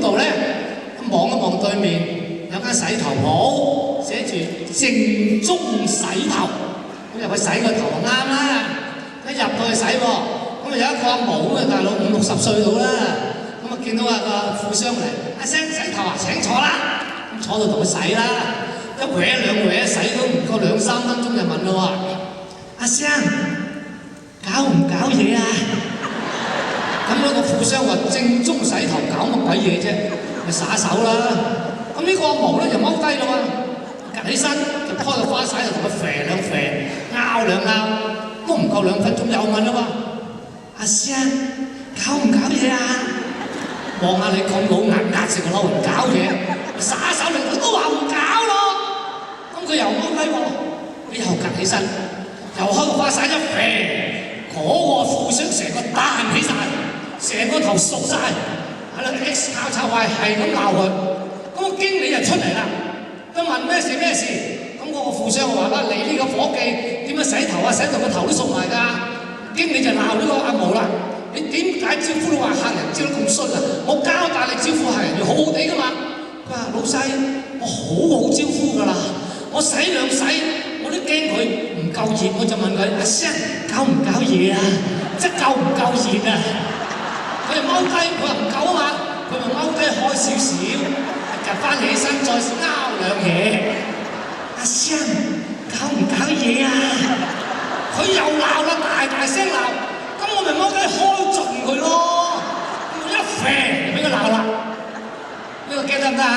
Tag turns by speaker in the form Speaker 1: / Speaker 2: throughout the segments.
Speaker 1: 度咧，望一望對面有間洗頭鋪，寫住正宗洗頭，咁入去洗個頭就啱啦。一入到去洗喎，咁啊有一個阿毛咁啊大佬50-60歲到啦，咁啊見到啊個富商嚟，阿生洗頭啊請坐啦，咁坐到同佢洗啦，一搲兩搲洗都唔夠2-3分鐘就問咯喎，阿生搞唔搞嘢啊？咁樣個富商話正宗洗頭搞乜鬼嘢啫？咪耍手啦！咁呢個阿毛咧就踎低啦喎，趌起身就開個花灑就同佢啡兩啡，拗兩拗，都唔夠2分鐘又問啦喎，阿生搞唔搞嘢啊？望下你咁老壓成個老人搞嘢，耍手嚟都話唔搞咯。咁佢又踎低喎，佢又趌起身，又開個花灑一啡，嗰個富商成個彈起晒。成個頭熟晒，喺度 X 交叉位係咁鬧佢，咁個經理就出嚟啦，都問咩事，咁嗰個富商話啦：你呢個伙計點樣洗頭啊？洗到個頭都熟埋㗎。經理就鬧呢個阿毛啦，你點解招呼到話客人招得咁衰啊？我交代你招呼客人要好好地㗎嘛。佢話老細，我好招呼㗎啦，我洗兩洗我都驚佢唔夠熱，我就問佢：阿生搞唔搞嘢啊？即係夠唔夠熱啊？佢就踎低，佢話唔夠啊嘛，佢咪踎低開少少，趌翻起身再拗兩嘢。阿生搞唔搞嘢啊？佢又鬧啦，大聲鬧，咁我咪踎低開盡佢咯，一啡就俾佢鬧啦。呢個 get 得唔得啊？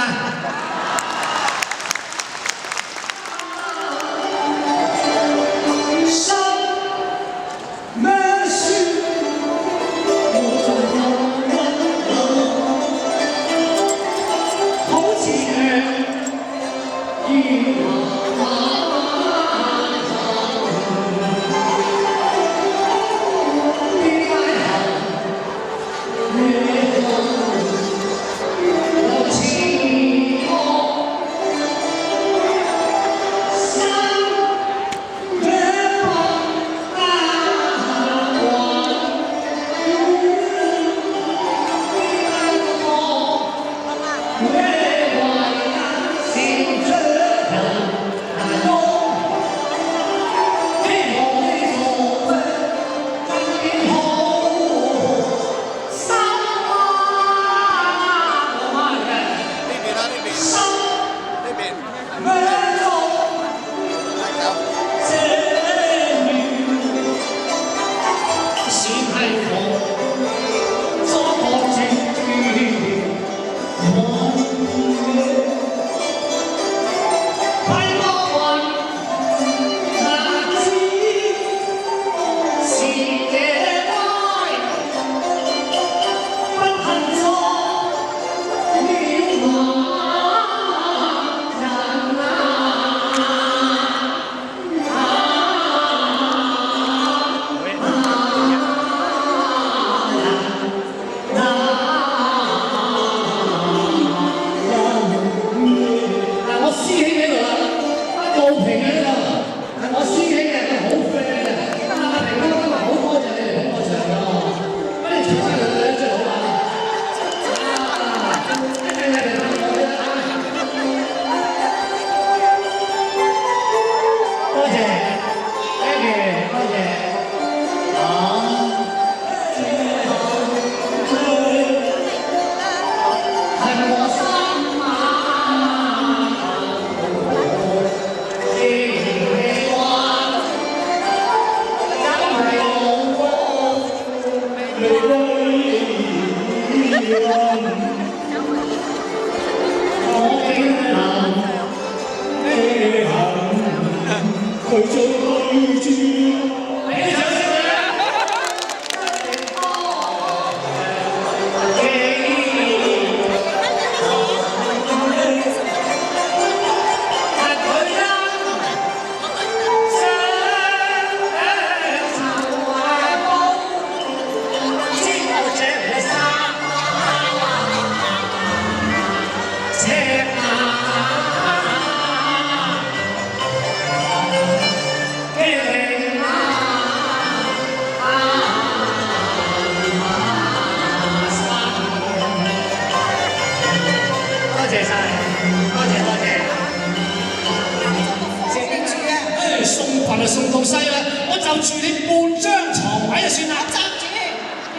Speaker 1: 嚟送到西啦，我就住你半張床位就算啦。
Speaker 2: 站住！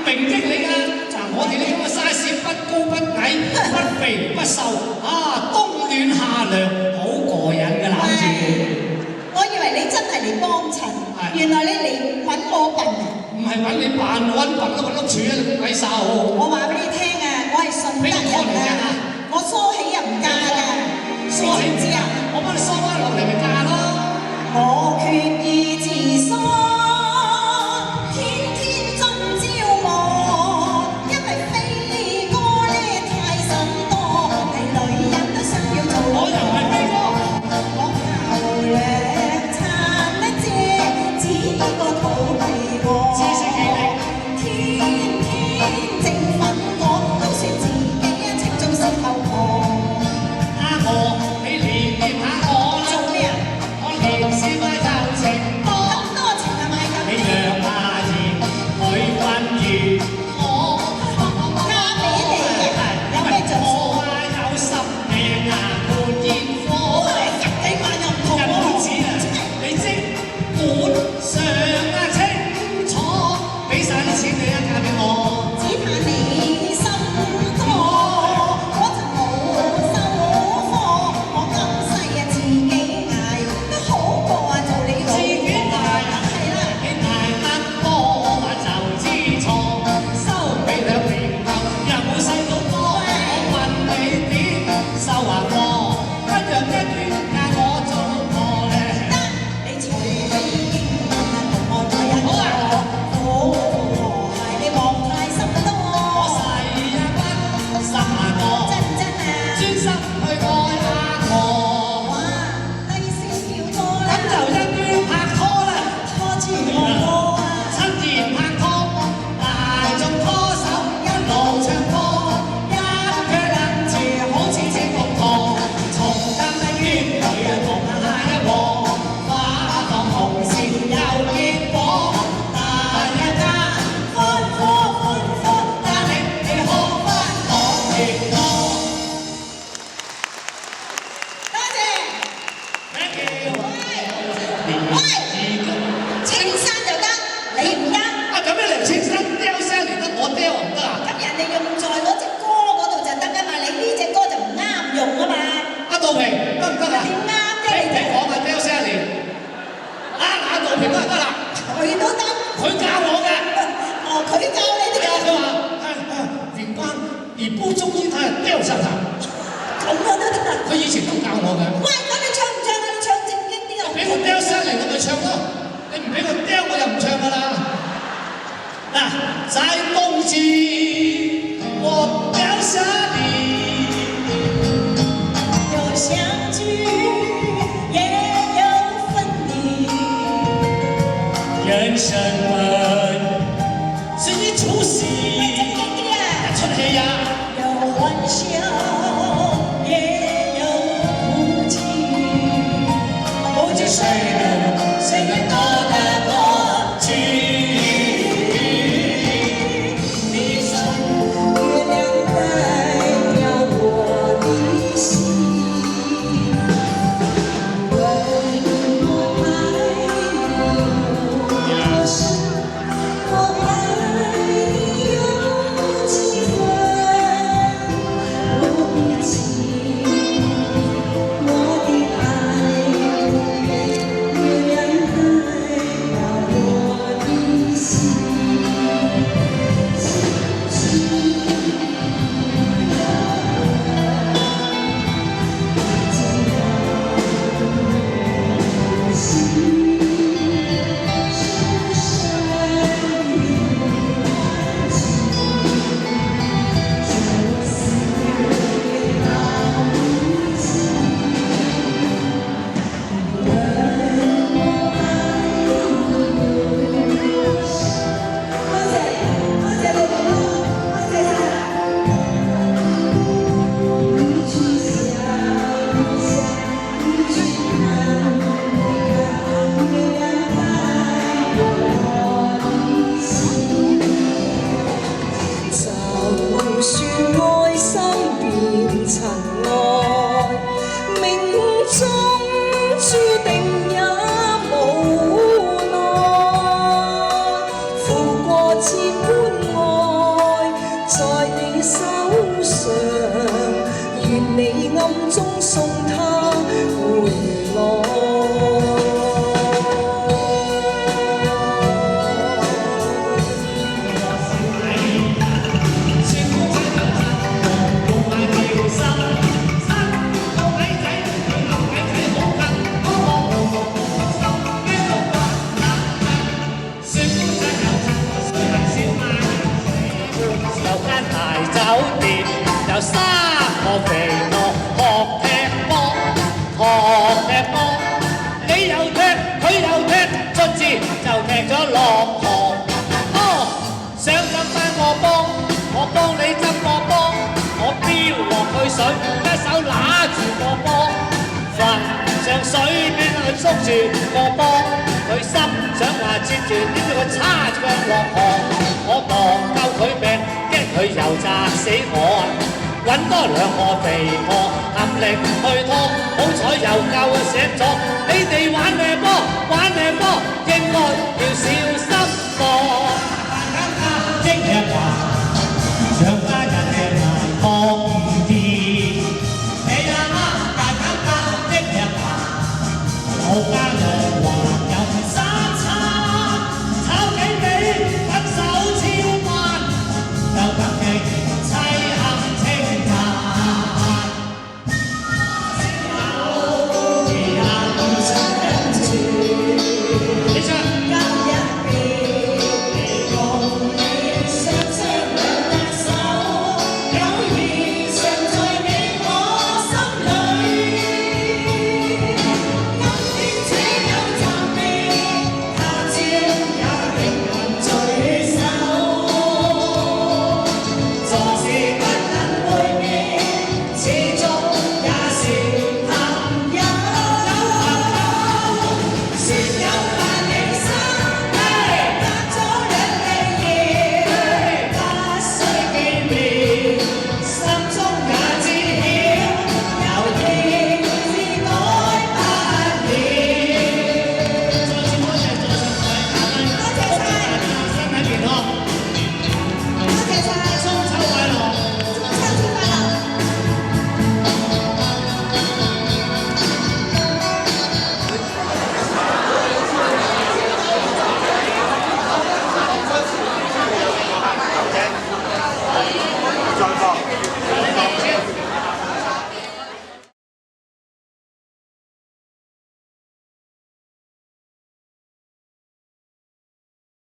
Speaker 1: 明益你㗎，嗱我哋呢咁嘅 size 不高不矮，不肥不瘦，啊冬暖夏涼，好過癮㗎攬住。
Speaker 2: 我以為你真係嚟幫襯，原來你嚟揾我笨啊！
Speaker 1: 唔係揾你扮揾笨都揾碌柱啊！你鬼哨！
Speaker 2: 我話俾你聽啊，我係順德人啊，我梳起又唔嫁㗎，
Speaker 1: 梳起唔知啊？我幫你梳翻落嚟咪嫁咯。
Speaker 2: 我決意自梳，天天真朝暮，因為飛哥咧太心多，係女人都想要做。
Speaker 1: 我又唔係飛哥，
Speaker 2: 我後兩餐一隻，只不過肚皮餓。
Speaker 1: 自食其力，
Speaker 2: 天天正粉我，都說自己情中是後婆。
Speaker 1: 我你連掂下我啦。
Speaker 2: 做咩啊？
Speaker 1: 我連消費就情多。
Speaker 2: 咁多情係咪咁？
Speaker 1: 你讓下言，佢困住我。
Speaker 2: 嫁俾你嘅，有咩着數？
Speaker 1: 我話有十命啊，換煙火。
Speaker 2: 十幾萬又唔同
Speaker 1: 日
Speaker 2: 喎。
Speaker 1: 本錢啊，你即管上啊清楚，俾晒啲錢你啊，嫁俾我。
Speaker 2: 只怕你心多，我就冇收貨。我今世啊自己捱，都好過啊做你老
Speaker 1: 自己大
Speaker 2: 婆。係啦。
Speaker 1: 你大得多啊就知錯，收俾兩年後又冇細到多。我問你點收還貨？不讓一於嫁我做老婆咧。
Speaker 2: 你除非英文啊同我再一個，好和諧你望太心多。
Speaker 1: 我誓一不心難過，
Speaker 2: 真唔真啊？
Speaker 1: 專心去愛下我。
Speaker 2: 哇，低少少多啦，
Speaker 1: 咁就一於拍拖啦。
Speaker 2: 拖住我啊！
Speaker 1: 親自拍拖，大眾拖手一路唱歌，一腳攬住好似隻木堂，從今日圈裏啊同下一鑊，花當紅線有結果，大日間歡呼歡呼，但你可不可以多
Speaker 2: 多謝。
Speaker 1: ？Thank you。
Speaker 2: 喂，青山就得，你唔得。
Speaker 1: 啊咁樣嚟青山雕聲嚟得，我雕唔得啊？
Speaker 2: 咁人哋用在嗰隻歌嗰度就得㗎嘛，你呢隻歌就唔啱用啊嘛。
Speaker 1: 阿杜平得唔得啊？
Speaker 2: 點啱啫？
Speaker 1: 你講啊雕聲嚟，啊阿杜平都係得啦，
Speaker 2: 佢都得。
Speaker 1: 佢教我嘅。
Speaker 2: 哦，佢教你
Speaker 1: 係啊，
Speaker 2: 啲
Speaker 1: 佢話眼光你不中意他雕上他，
Speaker 2: 咁我都得。
Speaker 1: 佢以前都教我嘅。
Speaker 2: 喂，咁你唱唔唱啊？你唱正經啲啊！
Speaker 1: 俾我雕聲嚟我咪唱咯，你唔俾我雕我就唔唱噶啦。嗱，在冬季我雕下你，
Speaker 2: 有相聚，也有分離。
Speaker 1: 人生本是一出戲，
Speaker 2: 正經啲啊！
Speaker 1: 一出戲呀。
Speaker 2: 有歡笑，也有哭泣。
Speaker 1: 不知誰能多得過去？你在
Speaker 2: 你暗中送他回來。
Speaker 1: 酒店有三個肥婆學踢波，你又踢佢又踢，卒之就踢咗落河。哦，想怎翻我幫你執個波，我飆落去水，一手揦住個波，浮上水邊去捉住個波，佢心想話接住，點知佢叉住腳落河，我當救佢命。佢又砸死我，揾多兩個肥婆合力去拖，好彩又救醒咗。你哋玩咩波？應該要小心噃。即日話。